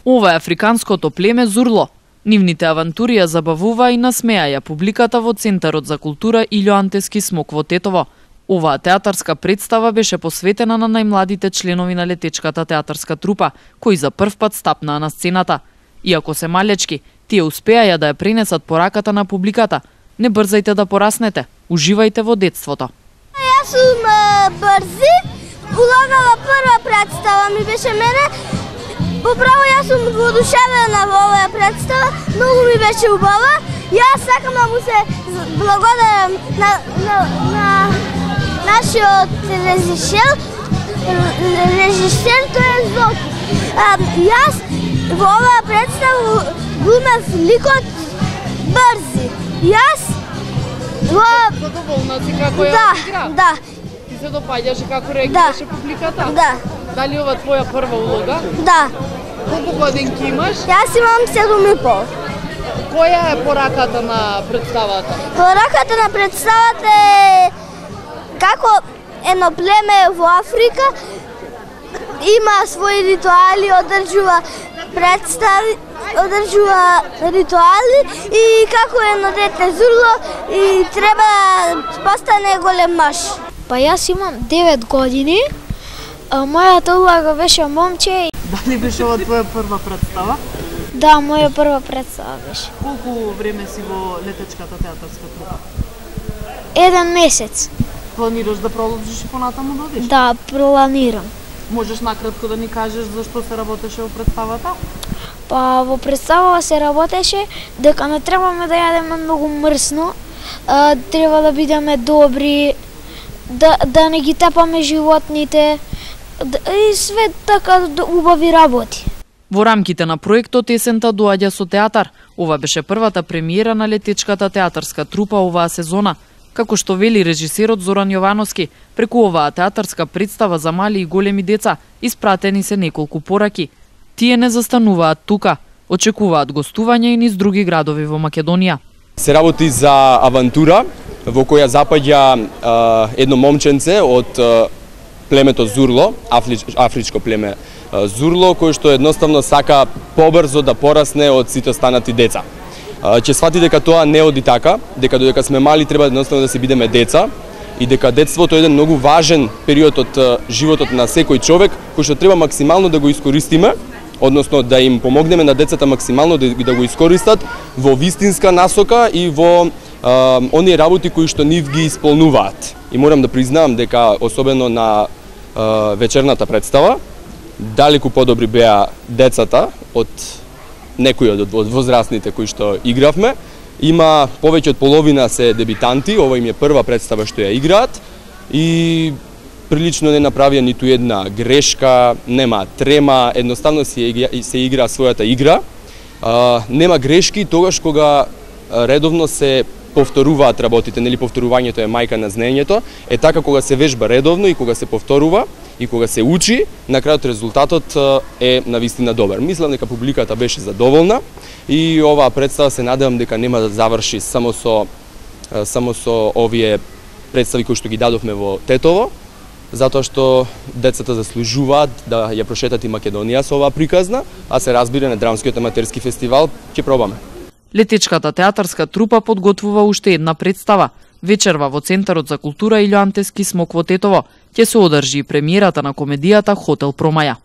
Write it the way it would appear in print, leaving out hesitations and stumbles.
Ова е африканското племе Зурло. Нивните авантури ја забавува и насмеа ја публиката во Центарот за култура Илјо Антески Смок во Тетово. Оваа театарска представа беше посветена на најмладите членови на летечката театарска трупа, кои за прв пат стапнаа на сцената. Иако се малечки, тие успеаја да ја пренесат пораката на публиката. Не брзајте да пораснете, уживајте во детството. Јас сум брзи, улогава прва представа ми беше мене. Управо јас сум воодушевена во оваа представа, многу ми беше убава. Јас сакам да му се благодарам на нашиот режисер, тој е Зоки. Јас во оваа представа глумев ликот Брзи. Јас задоволна си како ја игра? Да. Ти се допаѓаше како реагираше публиката? Да. Дали ова твоја прва улога? Да. Колку годинки имаш? Јас имам 7,5. Која е пораката на представата? Пораката на представата е како едно племе во Африка има своји ритуали, одржува представи, одржува ритуали и како едно дете Зурло и треба да постане голем маж. Па јас имам 9 години. Мојата улога беше момче. Дали беше ова твоја прва представа? Да, моја прва представа беше. Колку време си во летечката театарска трупа? 1 месец. Планираш да продолжиш и понатаму да одиш? Да, планирам. Можеш накратко да ни кажеш зашто се работеше во представата? Па во представава се работеше дека не требаме да јадеме многу мрсно, треба да бидеме добри, да не ги тепаме животните и све така убави работи. Во рамките на проектот есента доаѓа со театар. Ова беше првата премиера на летечката театарска трупа оваа сезона. Како што вели режисерот Зоран Јовановски, преку оваа театарска представа за мали и големи деца испратени се неколку пораки. Тие не застануваат тука, очекуваат гостување и низ други градови во Македонија. Се работи за авантура во која запаѓа едно момченце од племето Зурло, афричко племе Зурло, кој што едноставно сака побрзо да порасне од сите останати деца. Ќе свати дека тоа не оди така, дека додека сме мали треба едноставно да се бидеме деца и дека детството е еден многу важен период од животот на секој човек кој што треба максимално да го искористиме, односно да им помогнеме на децата максимално да го искористат во вистинска насока и во оние работи кои што нив ги исполнуваат. И морам да признавам дека особено на вечерната представа далеку подобри беа децата од некои од возрастните кои што игравме. Има повеќе од половина се дебитанти, ова им е прва представа што ја играат и прилично не направија ниту една грешка, нема трема, едноставно се игра својата игра. Нема грешки тогаш кога редовно се повторуваат работите, нели повторувањето е мајка на знаењето, е така кога се вежба редовно и кога се повторува и кога се учи, на крајот резултатот е навистина добар. Мислам дека публиката беше задоволна и оваа представа се надевам дека нема да заврши само со овие представи кои што ги дадовме во Тетово, затоа што децата заслужуваат да ја прошетат и Македонија со оваа приказна, а се разбира на Драмскиот аматерски фестивал ќе пробаме. Летечката театарска трупа подготвува уште една представа. Вечерва во Центарот за култура Илјо Антески Смок во Тетово ќе се одржи и премиерата на комедијата Хотел Промаја.